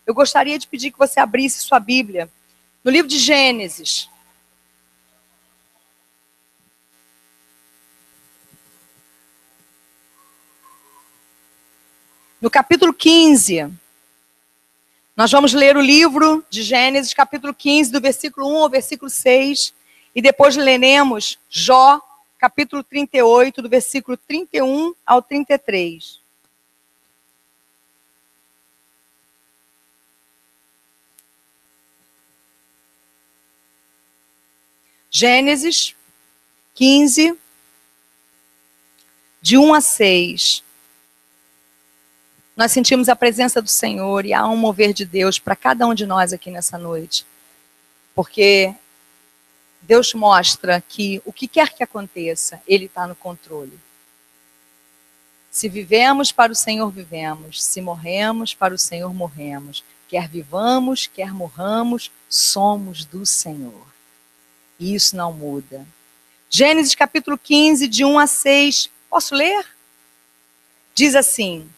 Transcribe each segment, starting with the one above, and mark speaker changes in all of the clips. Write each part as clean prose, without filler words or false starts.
Speaker 1: eu gostaria de pedir que você abrisse sua Bíblia no livro de Gênesis. No capítulo 15, nós vamos ler o livro de Gênesis, capítulo 15, do versículo 1 ao versículo 6, e depois leremos Jó, capítulo 38, do versículo 31 ao 33. Gênesis 15, de 1 a 6. Nós sentimos a presença do Senhor e há um mover de Deus para cada um de nós aqui nessa noite. Porque Deus mostra que o que quer que aconteça, Ele está no controle. Se vivemos, para o Senhor vivemos. Se morremos, para o Senhor morremos. Quer vivamos, quer morramos, somos do Senhor. E isso não muda. Gênesis capítulo 15, de 1 a 6. Posso ler? Diz assim: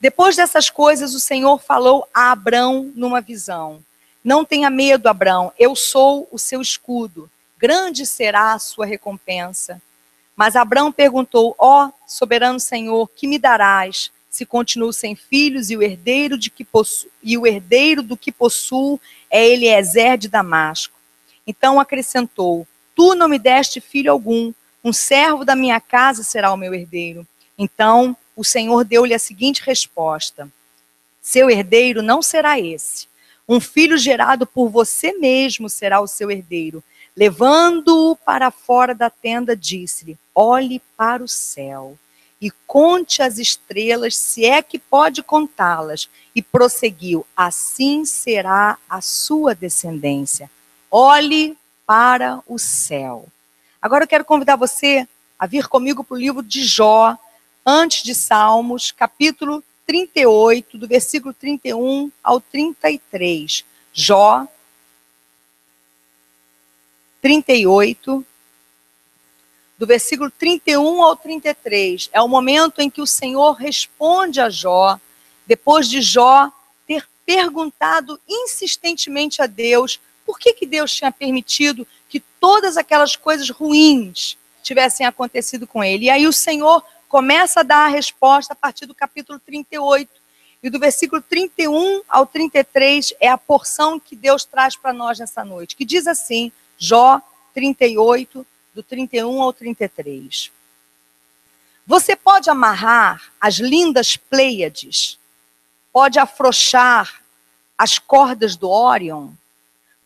Speaker 1: depois dessas coisas, o Senhor falou a Abrão numa visão. Não tenha medo, Abrão, eu sou o seu escudo. Grande será a sua recompensa. Mas Abrão perguntou: ó, soberano Senhor, que me darás, se continuo sem filhos, e o herdeiro do que possuo é Eliezer de Damasco? Então acrescentou: tu não me deste filho algum, um servo da minha casa será o meu herdeiro. Então o Senhor deu-lhe a seguinte resposta: seu herdeiro não será esse. Um filho gerado por você mesmo será o seu herdeiro. Levando-o para fora da tenda, disse-lhe: olhe para o céu e conte as estrelas, se é que pode contá-las. E prosseguiu: assim será a sua descendência. Olhe para o céu. Agora eu quero convidar você a vir comigo para o livro de Jó, antes de Salmos, capítulo 38, do versículo 31 ao 33. Jó 38, do versículo 31 ao 33. É o momento em que o Senhor responde a Jó, depois de Jó ter perguntado insistentemente a Deus por que Deus tinha permitido que todas aquelas coisas ruins tivessem acontecido com ele. E aí o Senhor começa a dar a resposta a partir do capítulo 38. E do versículo 31 ao 33 é a porção que Deus traz para nós nessa noite, que diz assim, Jó 38, do 31 ao 33. Você pode amarrar as lindas Pleiades, pode afrouxar as cordas do Órion,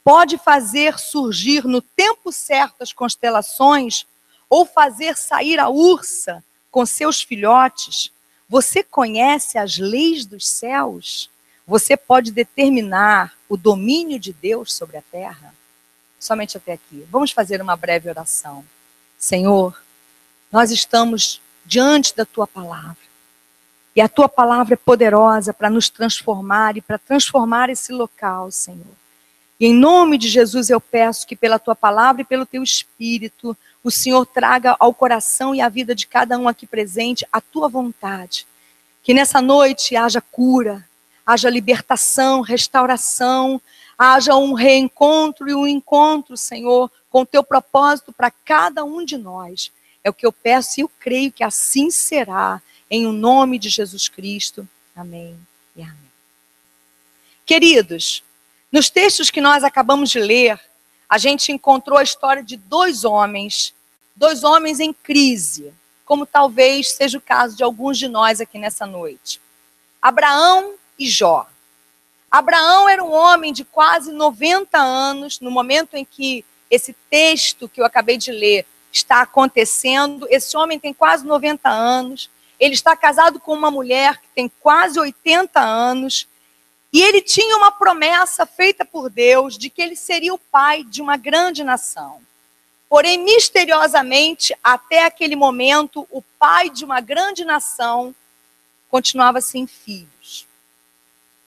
Speaker 1: pode fazer surgir no tempo certo as constelações, ou fazer sair a ursa com seus filhotes. Você conhece as leis dos céus? Você pode determinar o domínio de Deus sobre a terra? Somente até aqui. Vamos fazer uma breve oração. Senhor, nós estamos diante da Tua palavra. E a Tua palavra é poderosa para nos transformar e para transformar esse local, Senhor. E em nome de Jesus eu peço que pela Tua palavra e pelo Teu Espírito, o Senhor traga ao coração e à vida de cada um aqui presente a Tua vontade. Que nessa noite haja cura, haja libertação, restauração, haja um reencontro e um encontro, Senhor, com o Teu propósito para cada um de nós. É o que eu peço e eu creio que assim será, em o nome de Jesus Cristo. Amém e amém. Queridos, nos textos que nós acabamos de ler, a gente encontrou a história de dois homens em crise, como talvez seja o caso de alguns de nós aqui nessa noite. Abraão e Jó. Abraão era um homem de quase 90 anos, no momento em que esse texto que eu acabei de ler está acontecendo. Esse homem tem quase 90 anos, ele está casado com uma mulher que tem quase 80 anos, e ele tinha uma promessa feita por Deus de que ele seria o pai de uma grande nação. Porém, misteriosamente, até aquele momento, o pai de uma grande nação continuava sem filhos.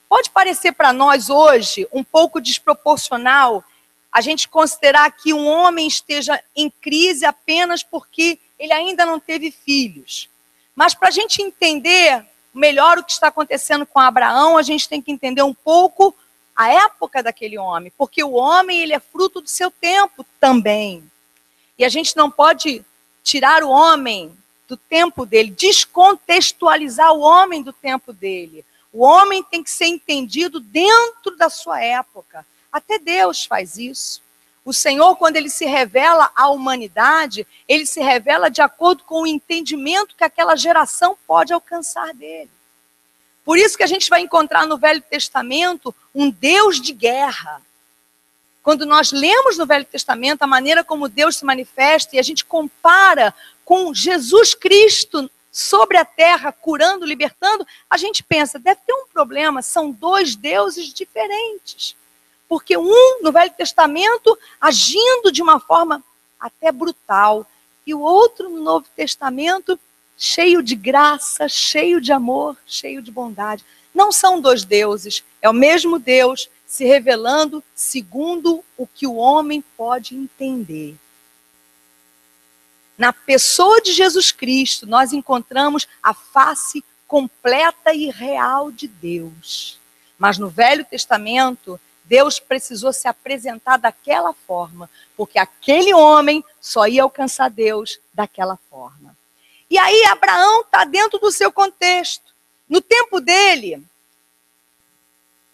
Speaker 1: Pode parecer para nós hoje um pouco desproporcional a gente considerar que um homem esteja em crise apenas porque ele ainda não teve filhos. Mas para a gente entender melhor o que está acontecendo com Abraão, a gente tem que entender um pouco a época daquele homem, porque o homem, ele é fruto do seu tempo também. E a gente não pode tirar o homem do tempo dele, descontextualizar o homem do tempo dele. O homem tem que ser entendido dentro da sua época. Até Deus faz isso. O Senhor, quando ele se revela à humanidade, ele se revela de acordo com o entendimento que aquela geração pode alcançar dele. Por isso que a gente vai encontrar no Velho Testamento um Deus de guerra. Quando nós lemos no Velho Testamento a maneira como Deus se manifesta e a gente compara com Jesus Cristo sobre a terra, curando, libertando, a gente pensa, deve ter um problema, são dois deuses diferentes. Porque um, no Velho Testamento, agindo de uma forma até brutal, e o outro, no Novo Testamento, cheio de graça, cheio de amor, cheio de bondade. Não são dois deuses, é o mesmo Deus se revelando segundo o que o homem pode entender. Na pessoa de Jesus Cristo, nós encontramos a face completa e real de Deus. Mas no Velho Testamento, Deus precisou se apresentar daquela forma, porque aquele homem só ia alcançar Deus daquela forma. E aí Abraão está dentro do seu contexto. No tempo dele,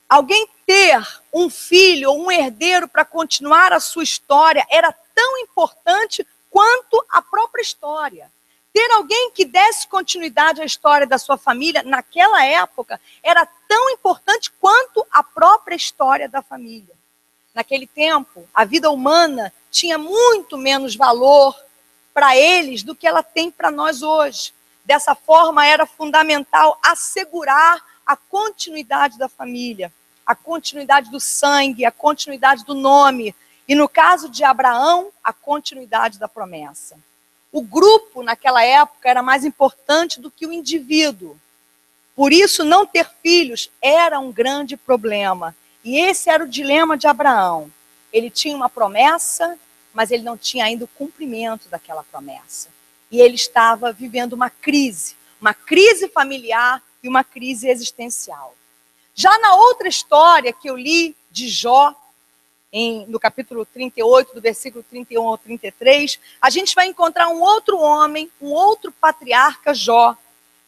Speaker 1: alguém ter um filho ou um herdeiro para continuar a sua história era tão importante quanto a própria história. Ter alguém que desse continuidade à história da sua família naquela época era tão importante quanto a própria história da família. Naquele tempo, a vida humana tinha muito menos valor para eles do que ela tem para nós hoje. Dessa forma, era fundamental assegurar a continuidade da família, a continuidade do sangue, a continuidade do nome. E no caso de Abraão, a continuidade da promessa. O grupo, naquela época, era mais importante do que o indivíduo. Por isso, não ter filhos era um grande problema. E esse era o dilema de Abraão. Ele tinha uma promessa, mas ele não tinha ainda o cumprimento daquela promessa. E ele estava vivendo uma crise familiar e uma crise existencial. Já na outra história que eu li de Jó, no capítulo 38, do versículo 31 ao 33, a gente vai encontrar um outro homem, um outro patriarca, Jó,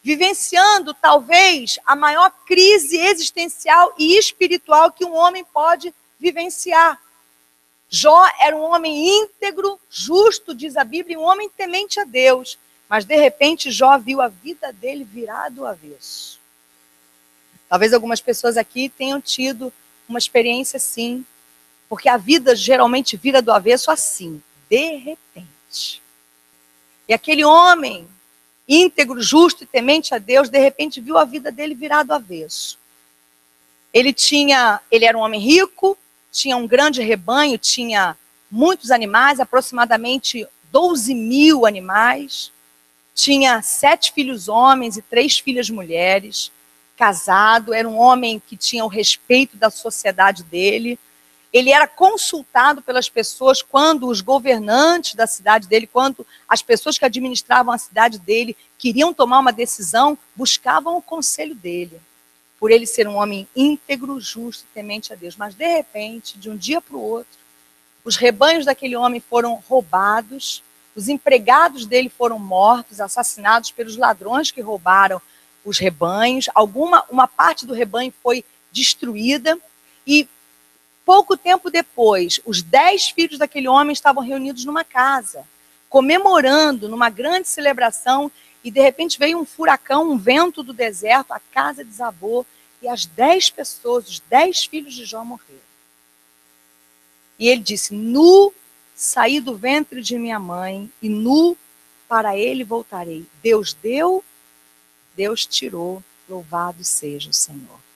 Speaker 1: vivenciando talvez a maior crise existencial e espiritual que um homem pode vivenciar. Jó era um homem íntegro, justo, diz a Bíblia, um homem temente a Deus. Mas, de repente, Jó viu a vida dele virar do avesso. Talvez algumas pessoas aqui tenham tido uma experiência assim, porque a vida geralmente vira do avesso assim, de repente. E aquele homem íntegro, justo e temente a Deus, de repente viu a vida dele virar do avesso. Ele era um homem rico, tinha um grande rebanho, tinha muitos animais, aproximadamente 12.000 animais, tinha 7 filhos homens e 3 filhas mulheres, casado, era um homem que tinha o respeito da sociedade dele. Ele era consultado pelas pessoas quando os governantes da cidade dele, quando as pessoas que administravam a cidade dele queriam tomar uma decisão, buscavam o conselho dele. Por ele ser um homem íntegro, justo e temente a Deus. Mas, de repente, de um dia para o outro, os rebanhos daquele homem foram roubados, os empregados dele foram mortos, assassinados pelos ladrões que roubaram os rebanhos. Uma parte do rebanho foi destruída e pouco tempo depois, os 10 filhos daquele homem estavam reunidos numa casa, comemorando numa grande celebração, e de repente veio um furacão, um vento do deserto, a casa desabou, e as 10 pessoas, os 10 filhos de Jó morreram. E ele disse: nu saí do ventre de minha mãe, e nu para ele voltarei. Deus deu, Deus tirou, louvado seja o Senhor.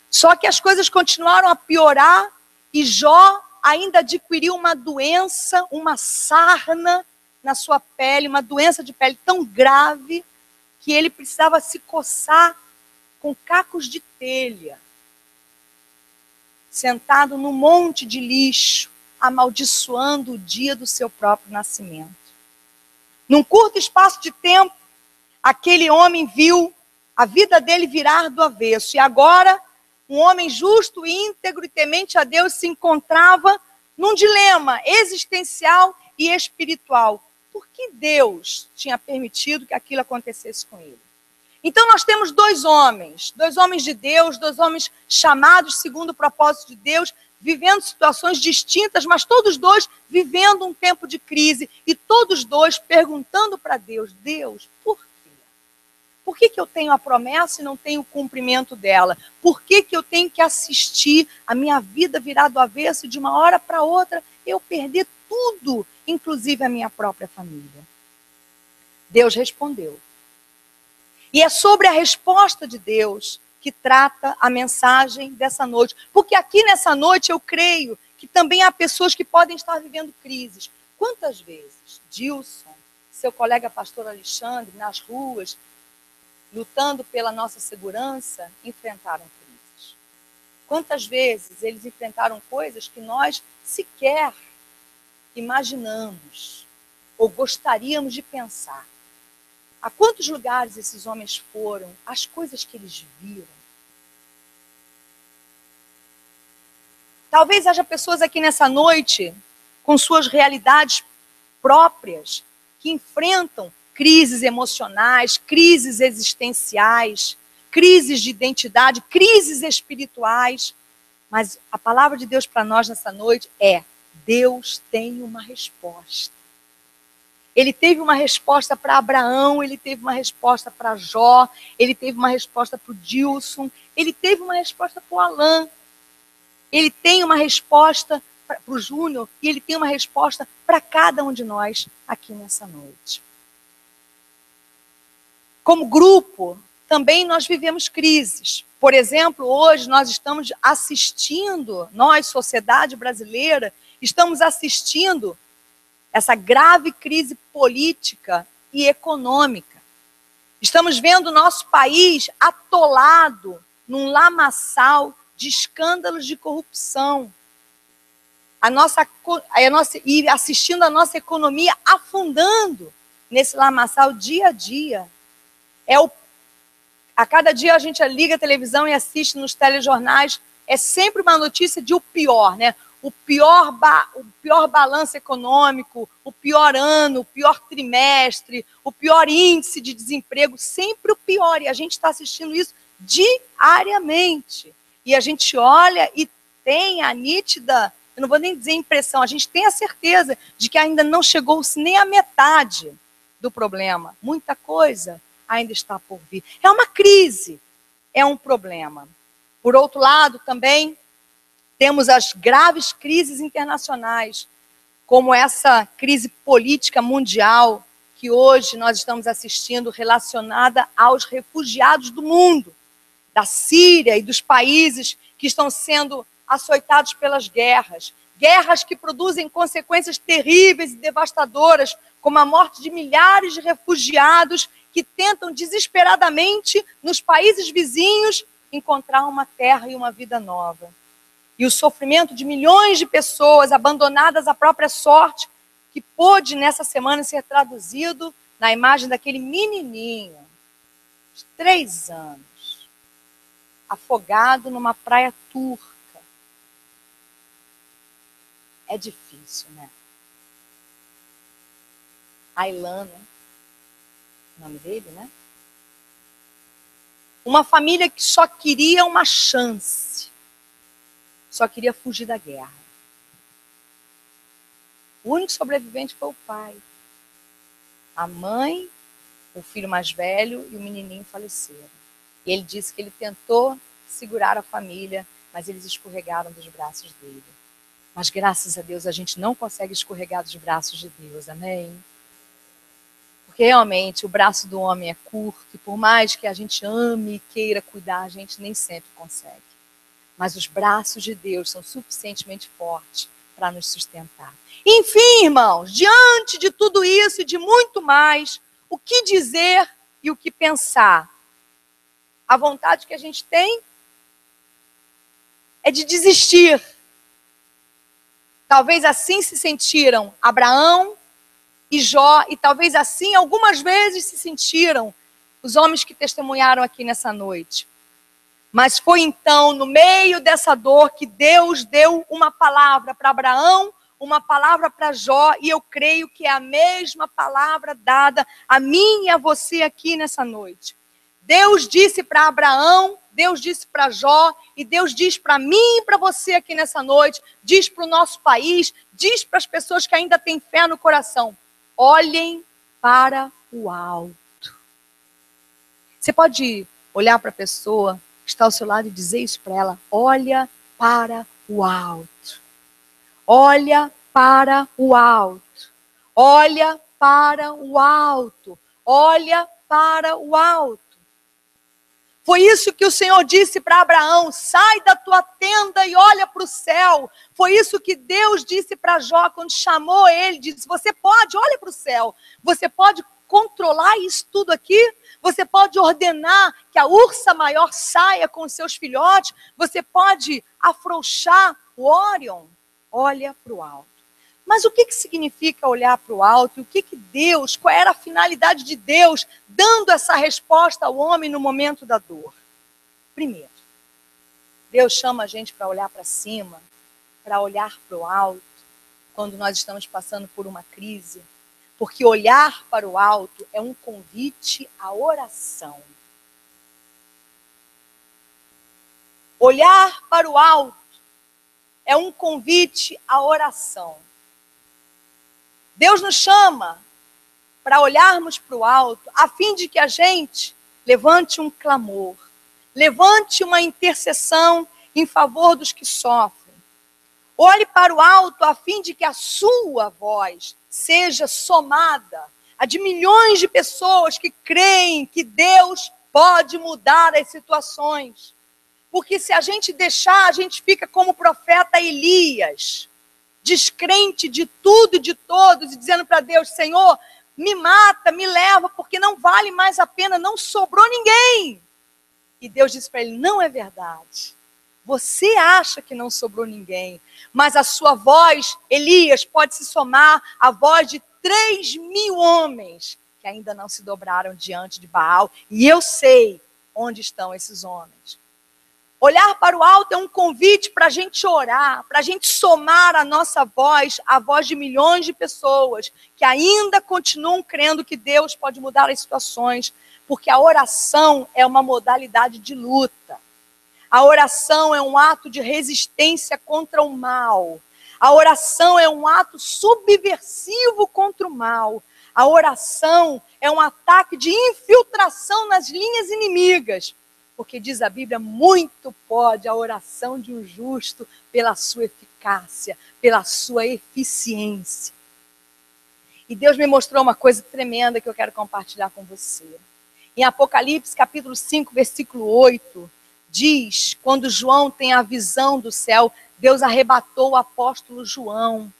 Speaker 1: Só que as coisas continuaram a piorar e Jó ainda adquiriu uma doença, uma sarna na sua pele, uma doença de pele tão grave que ele precisava se coçar com cacos de telha, sentado num monte de lixo, amaldiçoando o dia do seu próprio nascimento. Num curto espaço de tempo, aquele homem viu a vida dele virar do avesso. E agora, um homem justo, íntegro e temente a Deus se encontrava num dilema existencial e espiritual. Por que Deus tinha permitido que aquilo acontecesse com ele? Então nós temos dois homens de Deus, dois homens chamados segundo o propósito de Deus, vivendo situações distintas, mas todos dois vivendo um tempo de crise e todos dois perguntando para Deus, Deus, por quê? Por que eu tenho a promessa e não tenho o cumprimento dela? Por que eu tenho que assistir a minha vida virar do avesso e de uma hora para outra eu perder tudo, inclusive a minha própria família? Deus respondeu. E é sobre a resposta de Deus que trata a mensagem dessa noite. Porque aqui nessa noite eu creio que também há pessoas que podem estar vivendo crises. Quantas vezes Dilson, seu colega pastor Alexandre, nas ruas, lutando pela nossa segurança, enfrentaram crises? Quantas vezes eles enfrentaram coisas que nós sequer imaginamos ou gostaríamos de pensar? A quantos lugares esses homens foram? As coisas que eles viram. Talvez haja pessoas aqui nessa noite com suas realidades próprias que enfrentam crises emocionais, crises existenciais, crises de identidade, crises espirituais. Mas a palavra de Deus para nós nessa noite é: Deus tem uma resposta. Ele teve uma resposta para Abraão, ele teve uma resposta para Jó, ele teve uma resposta para o Dilson, ele teve uma resposta para o Alan, ele tem uma resposta para o Júnior e ele tem uma resposta para cada um de nós aqui nessa noite. Como grupo, também nós vivemos crises. Por exemplo, hoje nós estamos assistindo, nós, sociedade brasileira, estamos assistindo essa grave crise política e econômica. Estamos vendo o nosso país atolado num lamaçal de escândalos de corrupção. E assistindo a nossa economia afundando nesse lamaçal dia a dia. A cada dia a gente liga a televisão e assiste nos telejornais, é sempre uma notícia de o pior, né? O pior balanço econômico, o pior ano, o pior trimestre, o pior índice de desemprego, sempre o pior. E a gente está assistindo isso diariamente. E a gente olha e tem a nítida, eu não vou nem dizer impressão, a gente tem a certeza de que ainda não chegou-se nem à metade do problema. Muita coisa ainda está por vir. É uma crise, é um problema. Por outro lado, também temos as graves crises internacionais, como essa crise política mundial que hoje nós estamos assistindo, relacionada aos refugiados do mundo, da Síria e dos países que estão sendo açoitados pelas guerras. Guerras que produzem consequências terríveis e devastadoras, como a morte de milhares de refugiados que tentam desesperadamente, nos países vizinhos, encontrar uma terra e uma vida nova. E o sofrimento de milhões de pessoas abandonadas à própria sorte, que pôde nessa semana ser traduzido na imagem daquele menininho, de 3 anos, afogado numa praia turca. É difícil, né? Aylan, né? O nome dele, né? Uma família que só queria uma chance. Só queria fugir da guerra. O único sobrevivente foi o pai. A mãe, o filho mais velho e o menininho faleceram. E ele disse que ele tentou segurar a família, mas eles escorregaram dos braços dele. Mas graças a Deus a gente não consegue escorregar dos braços de Deus, amém? Porque realmente o braço do homem é curto e por mais que a gente ame e queira cuidar, a gente nem sempre consegue. Mas os braços de Deus são suficientemente fortes para nos sustentar. Enfim, irmãos, diante de tudo isso e de muito mais, o que dizer e o que pensar? A vontade que a gente tem é de desistir. Talvez assim se sentiram Abraão e Jó, e talvez assim algumas vezes se sentiram os homens que testemunharam aqui nessa noite. Mas foi então, no meio dessa dor, que Deus deu uma palavra para Abraão, uma palavra para Jó, e eu creio que é a mesma palavra dada a mim e a você aqui nessa noite. Deus disse para Abraão, Deus disse para Jó, e Deus diz para mim e para você aqui nessa noite, diz para o nosso país, diz para as pessoas que ainda têm fé no coração: olhem para o alto. Você pode olhar para a pessoa que está ao seu lado e dizer isso para ela: olha para o alto. Olha para o alto. Olha para o alto. Olha para o alto. Foi isso que o Senhor disse para Abraão: sai da tua tenda e olha para o céu. Foi isso que Deus disse para Jó quando chamou ele, disse: você pode, olha para o céu. Você pode controlar isso tudo aqui? Você pode ordenar que a ursa maior saia com seus filhotes? Você pode afrouxar o Órion? Olha para o alto. Mas o que significa olhar para o alto? E o que Deus, qual era a finalidade de Deus dando essa resposta ao homem no momento da dor? Primeiro, Deus chama a gente para olhar para cima, para olhar para o alto, quando nós estamos passando por uma crise. Porque olhar para o alto é um convite à oração. Olhar para o alto é um convite à oração. Deus nos chama para olharmos para o alto, a fim de que a gente levante um clamor, levante uma intercessão em favor dos que sofrem. Olhe para o alto a fim de que a sua voz seja somada a de milhões de pessoas que creem que Deus pode mudar as situações. Porque se a gente deixar, a gente fica como o profeta Elias, descrente de tudo e de todos, e dizendo para Deus: Senhor, me mata, me leva, porque não vale mais a pena, não sobrou ninguém. E Deus disse para ele: não é verdade. Você acha que não sobrou ninguém, mas a sua voz, Elias, pode se somar à voz de 3.000 homens que ainda não se dobraram diante de Baal. E eu sei onde estão esses homens. Olhar para o alto é um convite para a gente orar, para a gente somar a nossa voz, a voz de milhões de pessoas que ainda continuam crendo que Deus pode mudar as situações, porque a oração é uma modalidade de luta. A oração é um ato de resistência contra o mal. A oração é um ato subversivo contra o mal. A oração é um ataque de infiltração nas linhas inimigas. Porque diz a Bíblia: muito pode a oração de um justo pela sua eficácia, pela sua eficiência. E Deus me mostrou uma coisa tremenda que eu quero compartilhar com você. Em Apocalipse, capítulo 5, versículo 8, diz, quando João tem a visão do céu, Deus arrebatou o apóstolo João.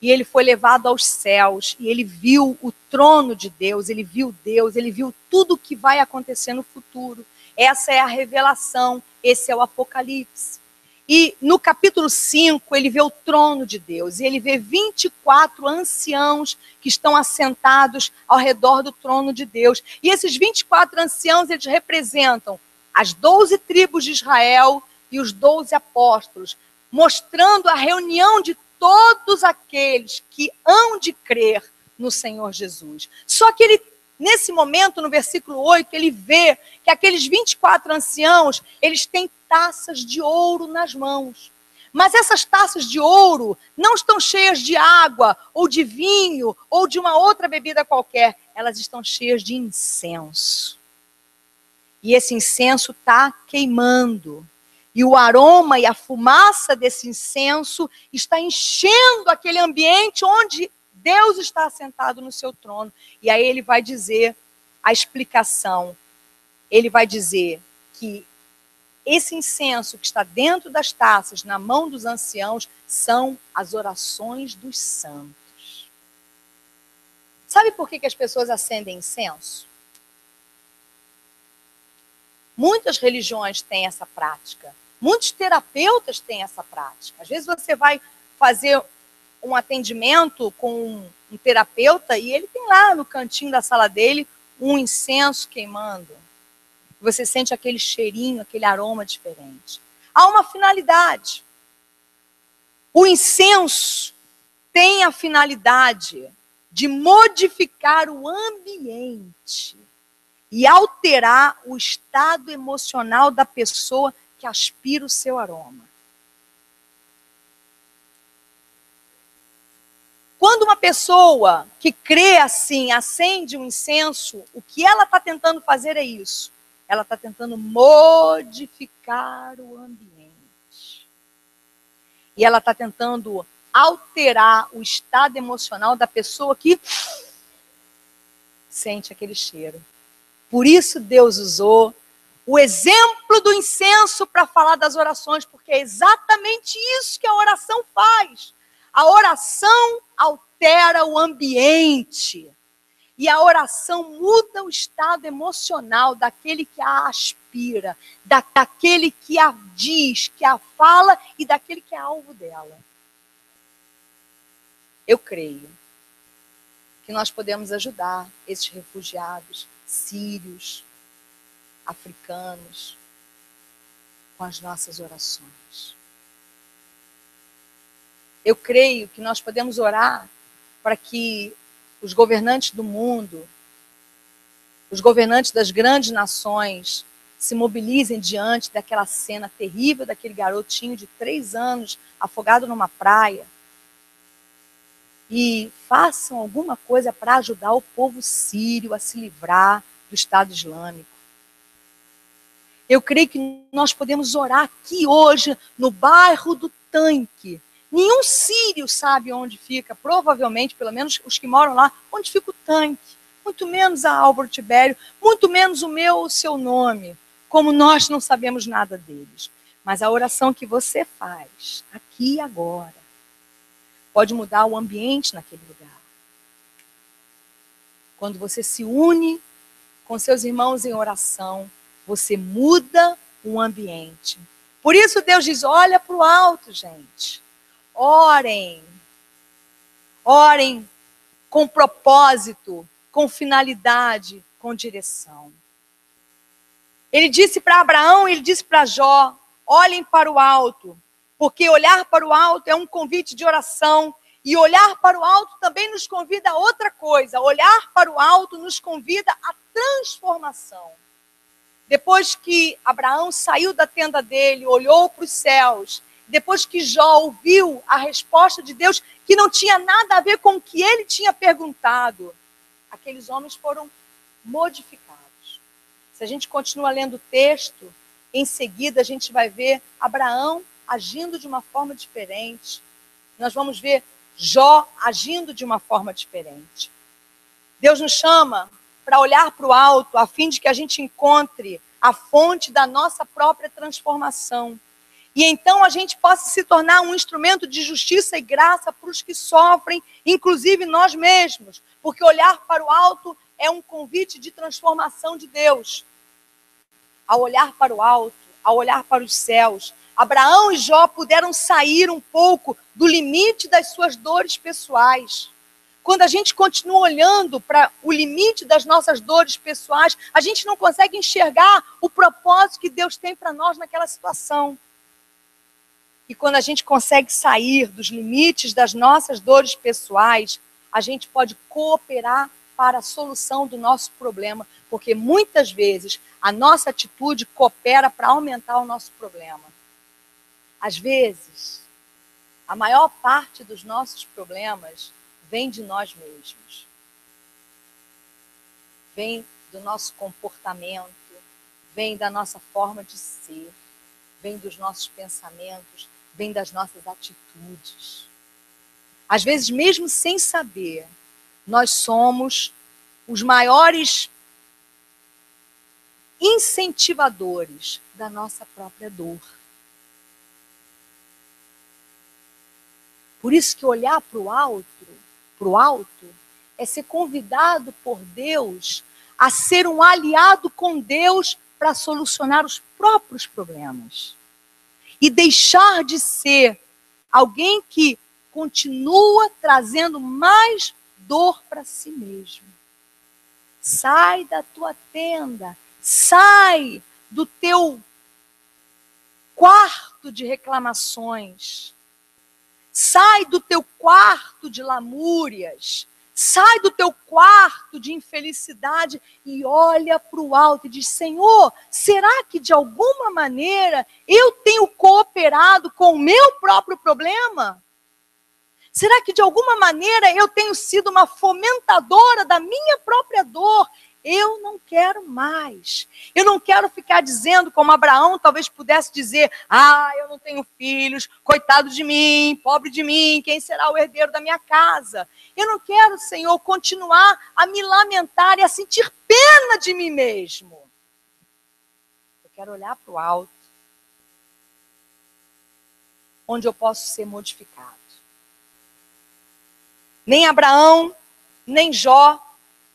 Speaker 1: E ele foi levado aos céus, e ele viu o trono de Deus, ele viu tudo o que vai acontecer no futuro. Essa é a revelação, esse é o Apocalipse. E no capítulo 5, ele vê o trono de Deus, e ele vê 24 anciãos que estão assentados ao redor do trono de Deus. E esses 24 anciãos, eles representam as 12 tribos de Israel e os 12 apóstolos, mostrando a reunião de todos aqueles que hão de crer no Senhor Jesus. Só que ele, nesse momento, no versículo 8, ele vê que aqueles 24 anciãos, eles têm taças de ouro nas mãos. Mas essas taças de ouro não estão cheias de água, ou de vinho, ou de uma outra bebida qualquer. Elas estão cheias de incenso. E esse incenso está queimando. E o aroma e a fumaça desse incenso está enchendo aquele ambiente onde Deus está assentado no seu trono. E aí ele vai dizer a explicação. Ele vai dizer que esse incenso que está dentro das taças, na mão dos anciãos, são as orações dos santos. Sabe por que as pessoas acendem incenso? Muitas religiões têm essa prática. Muitos terapeutas têm essa prática. Às vezes você vai fazer um atendimento com um terapeuta e ele tem lá no cantinho da sala dele um incenso queimando, você sente aquele cheirinho, aquele aroma diferente. Há uma finalidade. O incenso tem a finalidade de modificar o ambiente e alterar o estado emocional da pessoa que aspira o seu aroma. Quando uma pessoa que crê assim, acende um incenso, o que ela está tentando fazer é isso. Ela está tentando modificar o ambiente. E ela está tentando alterar o estado emocional da pessoa que sente aquele cheiro. Por isso Deus usou o exemplo do incenso para falar das orações, porque é exatamente isso que a oração faz. A oração altera o ambiente. E a oração muda o estado emocional daquele que a aspira, daquele que a diz, que a fala e daquele que é alvo dela. Eu creio que nós podemos ajudar esses refugiados sírios, africanos, com as nossas orações. Eu creio que nós podemos orar para que os governantes do mundo, os governantes das grandes nações, se mobilizem diante daquela cena terrível daquele garotinho de 3 anos afogado numa praia e façam alguma coisa para ajudar o povo sírio a se livrar do Estado Islâmico. Eu creio que nós podemos orar aqui hoje, no bairro do Tanque. Nenhum sírio sabe onde fica, provavelmente, pelo menos os que moram lá, onde fica o Tanque. Muito menos a Álvaro Tibério, muito menos o meu ou o seu nome, como nós não sabemos nada deles. Mas a oração que você faz, aqui e agora, pode mudar o ambiente naquele lugar. Quando você se une com seus irmãos em oração, você muda o ambiente. Por isso Deus diz, olha para o alto, gente. Orem. Orem com propósito, com finalidade, com direção. Ele disse para Abraão, ele disse para Jó, olhem para o alto, porque olhar para o alto é um convite de oração, e olhar para o alto também nos convida a outra coisa. Olhar para o alto nos convida à transformação. Depois que Abraão saiu da tenda dele, olhou para os céus, depois que Jó ouviu a resposta de Deus, que não tinha nada a ver com o que ele tinha perguntado, aqueles homens foram modificados. Se a gente continua lendo o texto, em seguida a gente vai ver Abraão agindo de uma forma diferente. Nós vamos ver Jó agindo de uma forma diferente. Deus nos chama para olhar para o alto, a fim de que a gente encontre a fonte da nossa própria transformação. E então a gente possa se tornar um instrumento de justiça e graça para os que sofrem, inclusive nós mesmos. Porque olhar para o alto é um convite de transformação de Deus. Ao olhar para o alto, ao olhar para os céus, Abraão e Jó puderam sair um pouco do limite das suas dores pessoais. Quando a gente continua olhando para o limite das nossas dores pessoais, a gente não consegue enxergar o propósito que Deus tem para nós naquela situação. E quando a gente consegue sair dos limites das nossas dores pessoais, a gente pode cooperar para a solução do nosso problema, porque muitas vezes a nossa atitude coopera para aumentar o nosso problema. Às vezes, a maior parte dos nossos problemas vem de nós mesmos. Vem do nosso comportamento, vem da nossa forma de ser, vem dos nossos pensamentos, vem das nossas atitudes. Às vezes, mesmo sem saber, nós somos os maiores incentivadores da nossa própria dor. Por isso que olhar para o alto, é ser convidado por Deus a ser um aliado com Deus para solucionar os próprios problemas. E deixar de ser alguém que continua trazendo mais dor para si mesmo. sai da tua tenda, sai do teu quarto de reclamações, sai do teu quarto de lamúrias, sai do teu quarto de infelicidade e olha para o alto e diz: Senhor, será que de alguma maneira eu tenho cooperado com o meu próprio problema? Será que de alguma maneira eu tenho sido uma fomentadora da minha própria dor? Eu não quero mais. Eu não quero ficar dizendo, como Abraão talvez pudesse dizer: ah, eu não tenho filhos, coitado de mim, pobre de mim, quem será o herdeiro da minha casa? Eu não quero, Senhor, continuar a me lamentar e a sentir pena de mim mesmo. Eu quero olhar para o alto, onde eu posso ser modificado. Nem Abraão, nem Jó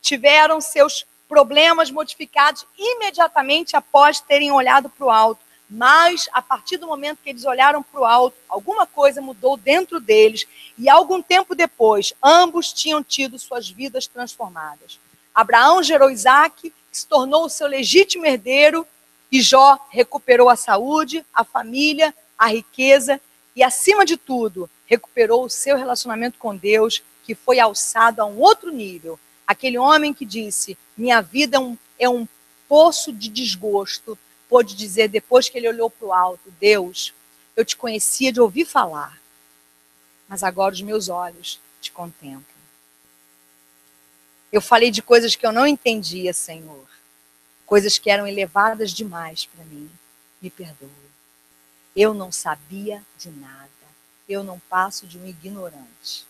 Speaker 1: tiveram seus problemas modificados imediatamente após terem olhado para o alto. Mas, a partir do momento que eles olharam para o alto, alguma coisa mudou dentro deles. E, algum tempo depois, ambos tinham tido suas vidas transformadas. Abraão gerou Isaac, que se tornou o seu legítimo herdeiro, e Jó recuperou a saúde, a família, a riqueza e, acima de tudo, recuperou o seu relacionamento com Deus, que foi alçado a um outro nível. Aquele homem que disse: minha vida é um poço de desgosto, pôde dizer, depois que ele olhou para o alto: Deus, eu te conhecia de ouvir falar, mas agora os meus olhos te contemplam. Eu falei de coisas que eu não entendia, Senhor, coisas que eram elevadas demais para mim. Me perdoe. Eu não sabia de nada. Eu não passo de um ignorante.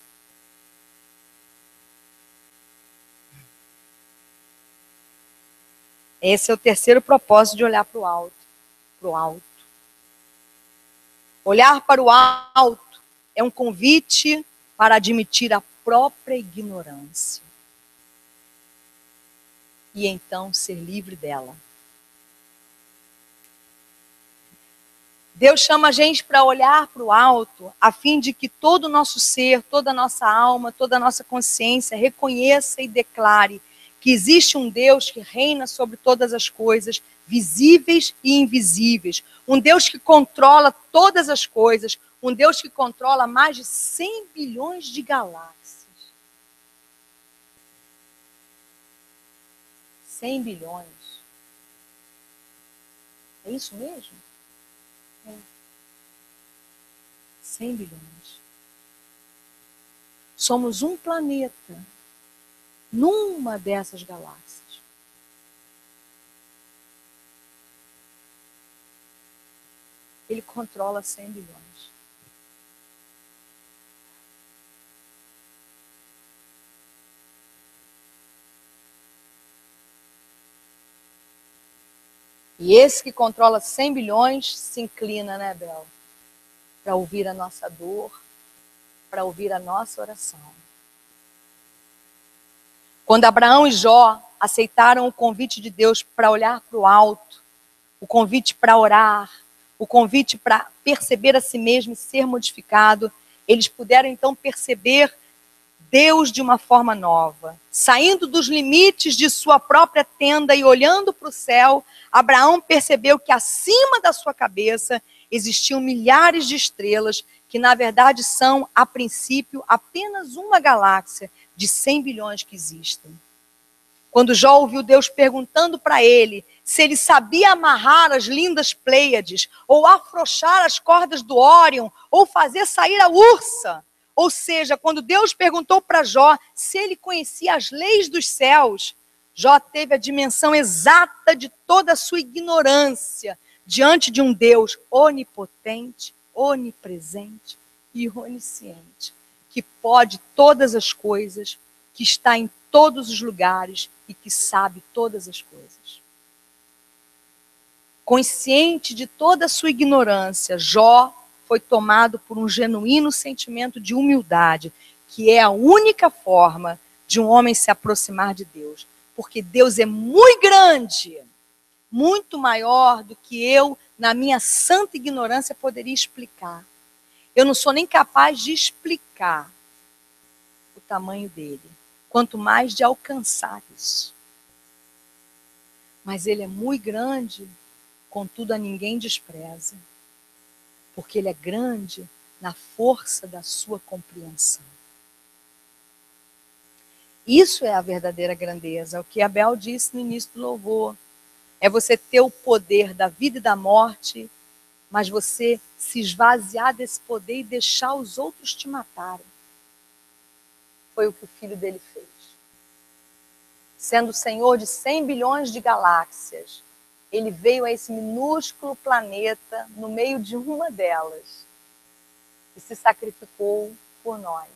Speaker 1: Esse é o terceiro propósito de olhar para o alto. Para o alto. Olhar para o alto é um convite para admitir a própria ignorância. E então ser livre dela. Deus chama a gente para olhar para o alto, a fim de que todo o nosso ser, toda a nossa alma, toda a nossa consciência reconheça e declare que existe um Deus que reina sobre todas as coisas, visíveis e invisíveis. Um Deus que controla todas as coisas. Um Deus que controla mais de 100 bilhões de galáxias. 100 bilhões. É isso mesmo? É. 100 bilhões. Somos um planeta numa dessas galáxias. Ele controla 100 bilhões. E esse que controla 100 bilhões se inclina, né, Bel? Para ouvir a nossa dor, para ouvir a nossa oração. Quando Abraão e Jó aceitaram o convite de Deus para olhar para o alto, o convite para orar, o convite para perceber a si mesmo e ser modificado, eles puderam então perceber Deus de uma forma nova. Saindo dos limites de sua própria tenda e olhando para o céu, Abraão percebeu que acima da sua cabeça existiam milhares de estrelas que na verdade são, a princípio, apenas uma galáxia de 100 bilhões que existem. Quando Jó ouviu Deus perguntando para ele se ele sabia amarrar as lindas Pleiades, ou afrouxar as cordas do Órion, ou fazer sair a Ursa, ou seja, quando Deus perguntou para Jó se ele conhecia as leis dos céus, Jó teve a dimensão exata de toda a sua ignorância diante de um Deus onipotente, onipresente e onisciente, que pode todas as coisas, que está em todos os lugares e que sabe todas as coisas. Consciente de toda a sua ignorância, Jó foi tomado por um genuíno sentimento de humildade, que é a única forma de um homem se aproximar de Deus. Porque Deus é muito grande, muito maior do que eu, na minha santa ignorância, poderia explicar. Eu não sou nem capaz de explicar o tamanho dele, quanto mais de alcançar isso. Mas ele é muito grande, contudo a ninguém despreza, porque ele é grande na força da sua compreensão. Isso é a verdadeira grandeza, o que Abel disse no início do louvor. É você ter o poder da vida e da morte, mas você se esvaziar desse poder e deixar os outros te matarem. Foi o que o filho dele fez. Sendo o senhor de 100 bilhões de galáxias, ele veio a esse minúsculo planeta, no meio de uma delas, e se sacrificou por nós.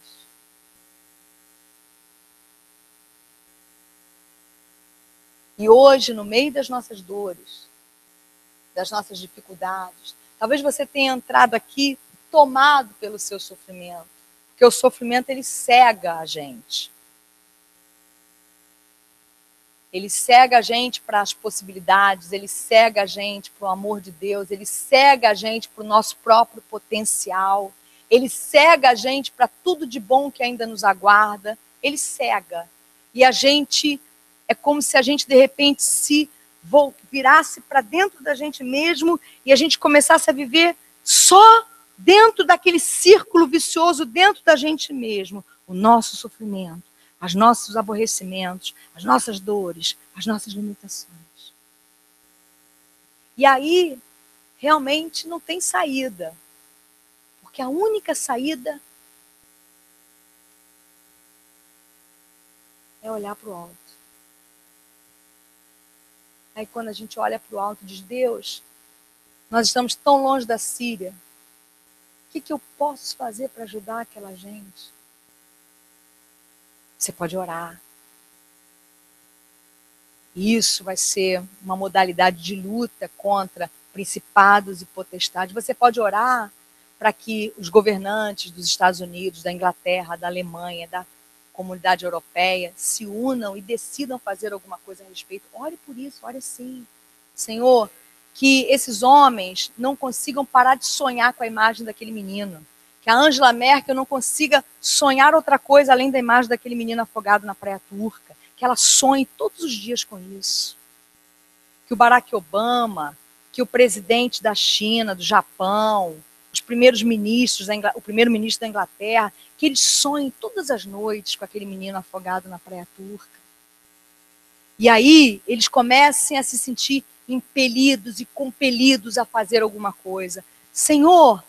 Speaker 1: E hoje, no meio das nossas dores, das nossas dificuldades, talvez você tenha entrado aqui tomado pelo seu sofrimento, porque o sofrimento ele cega a gente. Ele cega a gente para as possibilidades, ele cega a gente para o amor de Deus, ele cega a gente para o nosso próprio potencial, ele cega a gente para tudo de bom que ainda nos aguarda, ele cega. E a gente, é como se a gente de repente se virasse para dentro da gente mesmo e a gente começasse a viver só dentro daquele círculo vicioso, dentro da gente mesmo, o nosso sofrimento, os nossos aborrecimentos, as nossas dores, as nossas limitações. E aí, realmente não tem saída. Porque a única saída é olhar para o alto. Aí quando a gente olha para o alto e diz, Deus, nós estamos tão longe da Síria, o que eu posso fazer para ajudar aquela gente? Você pode orar. Isso vai ser uma modalidade de luta contra principados e potestades. Você pode orar para que os governantes dos Estados Unidos, da Inglaterra, da Alemanha, da comunidade europeia se unam e decidam fazer alguma coisa a respeito. Ore por isso, ore sim. Senhor, que esses homens não consigam parar de sonhar com a imagem daquele menino. Que a Angela Merkel não consiga sonhar outra coisa além da imagem daquele menino afogado na praia turca. Que ela sonhe todos os dias com isso. Que o Barack Obama, que o presidente da China, do Japão, os primeiros ministros, o primeiro-ministro da Inglaterra, que eles sonhem todas as noites com aquele menino afogado na praia turca. E aí eles comecem a se sentir impelidos e compelidos a fazer alguma coisa. Senhor,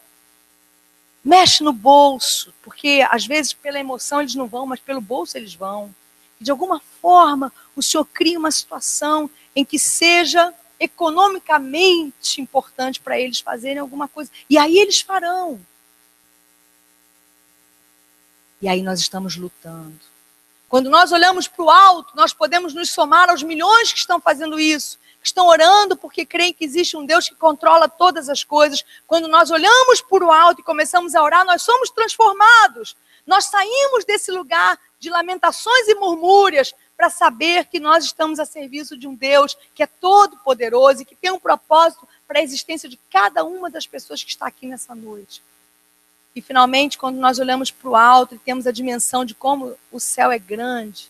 Speaker 1: mexe no bolso, porque às vezes pela emoção eles não vão, mas pelo bolso eles vão. De alguma forma, o Senhor cria uma situação em que seja economicamente importante para eles fazerem alguma coisa. E aí eles farão. E aí nós estamos lutando. Quando nós olhamos para o alto, nós podemos nos somar aos milhões que estão fazendo isso, que estão orando porque creem que existe um Deus que controla todas as coisas. Quando nós olhamos para o alto e começamos a orar, nós somos transformados. Nós saímos desse lugar de lamentações e murmúrias para saber que nós estamos a serviço de um Deus que é todo poderoso e que tem um propósito para a existência de cada uma das pessoas que está aqui nessa noite. E finalmente, quando nós olhamos para o alto e temos a dimensão de como o céu é grande,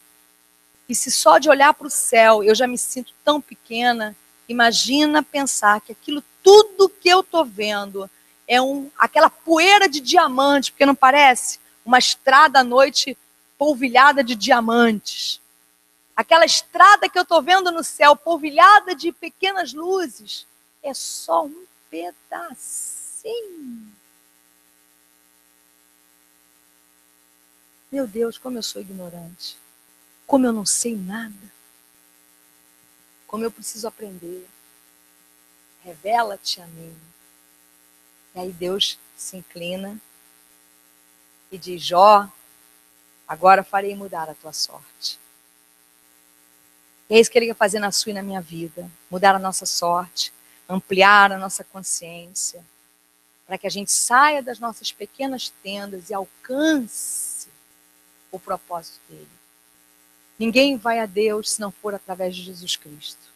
Speaker 1: e se só de olhar para o céu eu já me sinto tão pequena, imagina pensar que aquilo tudo que eu estou vendo é aquela poeira de diamante, porque não parece? Uma estrada à noite polvilhada de diamantes. Aquela estrada que eu estou vendo no céu, polvilhada de pequenas luzes, é só um pedacinho. Meu Deus, como eu sou ignorante. Como eu não sei nada. Como eu preciso aprender. Revela-te a mim. E aí Deus se inclina e diz, Jó, agora farei mudar a tua sorte. E é isso que ele quer fazer na sua e na minha vida. Mudar a nossa sorte, ampliar a nossa consciência, para que a gente saia das nossas pequenas tendas e alcance o propósito dele. Ninguém vai a Deus se não for através de Jesus Cristo.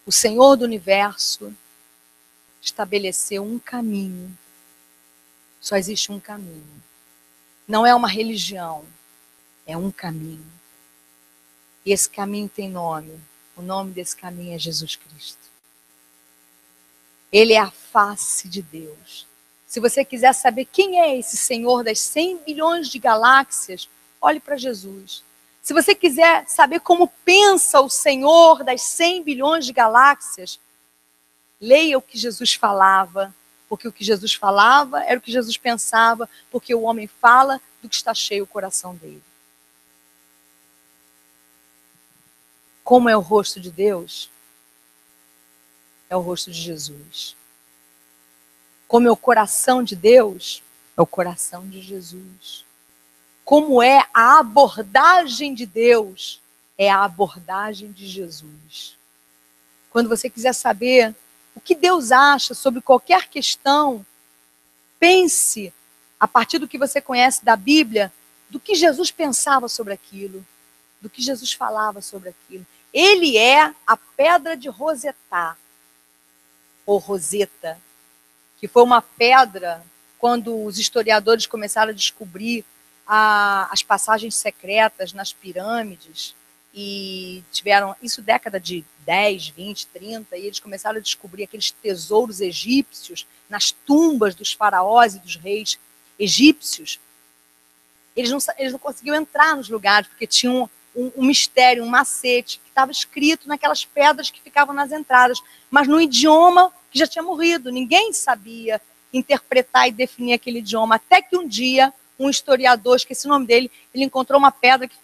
Speaker 1: O Senhor do universo estabeleceu um caminho. Só existe um caminho. Não é uma religião, é um caminho. E esse caminho tem nome. O nome desse caminho é Jesus Cristo. Ele é a face de Deus. Se você quiser saber quem é esse Senhor das 100 bilhões de galáxias, olhe para Jesus. Se você quiser saber como pensa o Senhor das 100 bilhões de galáxias, leia o que Jesus falava, porque o que Jesus falava era o que Jesus pensava, porque o homem fala do que está cheio o coração dele. Como é o rosto de Deus? É o rosto de Jesus. Como é o coração de Deus? É o coração de Jesus. Como é a abordagem de Deus? É a abordagem de Jesus. Quando você quiser saber o que Deus acha sobre qualquer questão, pense, a partir do que você conhece da Bíblia, do que Jesus pensava sobre aquilo, do que Jesus falava sobre aquilo. Ele é a pedra de Rosetá, ou Roseta, que foi uma pedra, quando os historiadores começaram a descobrir as passagens secretas nas pirâmides, e tiveram, isso década de 10, 20, 30, e eles começaram a descobrir aqueles tesouros egípcios nas tumbas dos faraós e dos reis egípcios. Eles não conseguiam entrar nos lugares, porque tinham um mistério, um macete, que estava escrito naquelas pedras que ficavam nas entradas, mas no idioma que já tinha morrido. Ninguém sabia interpretar e definir aquele idioma, até que um dia, um historiador, esqueci o nome dele, ele encontrou uma pedra que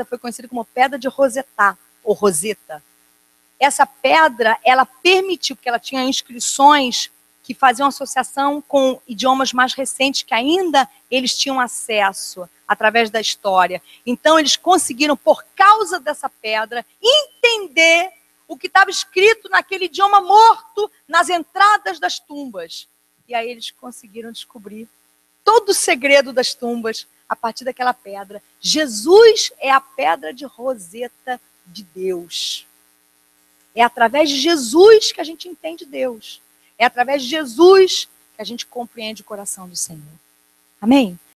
Speaker 1: foi conhecida como Pedra de Rosetá, ou Roseta. Essa pedra, ela permitiu, porque ela tinha inscrições que faziam associação com idiomas mais recentes, que ainda eles tinham acesso através da história. Então, eles conseguiram, por causa dessa pedra, entender o que estava escrito naquele idioma morto nas entradas das tumbas. E aí eles conseguiram descobrir todo o segredo das tumbas a partir daquela pedra. Jesus é a pedra de Roseta de Deus. É através de Jesus que a gente entende Deus. É através de Jesus que a gente compreende o coração do Senhor. Amém?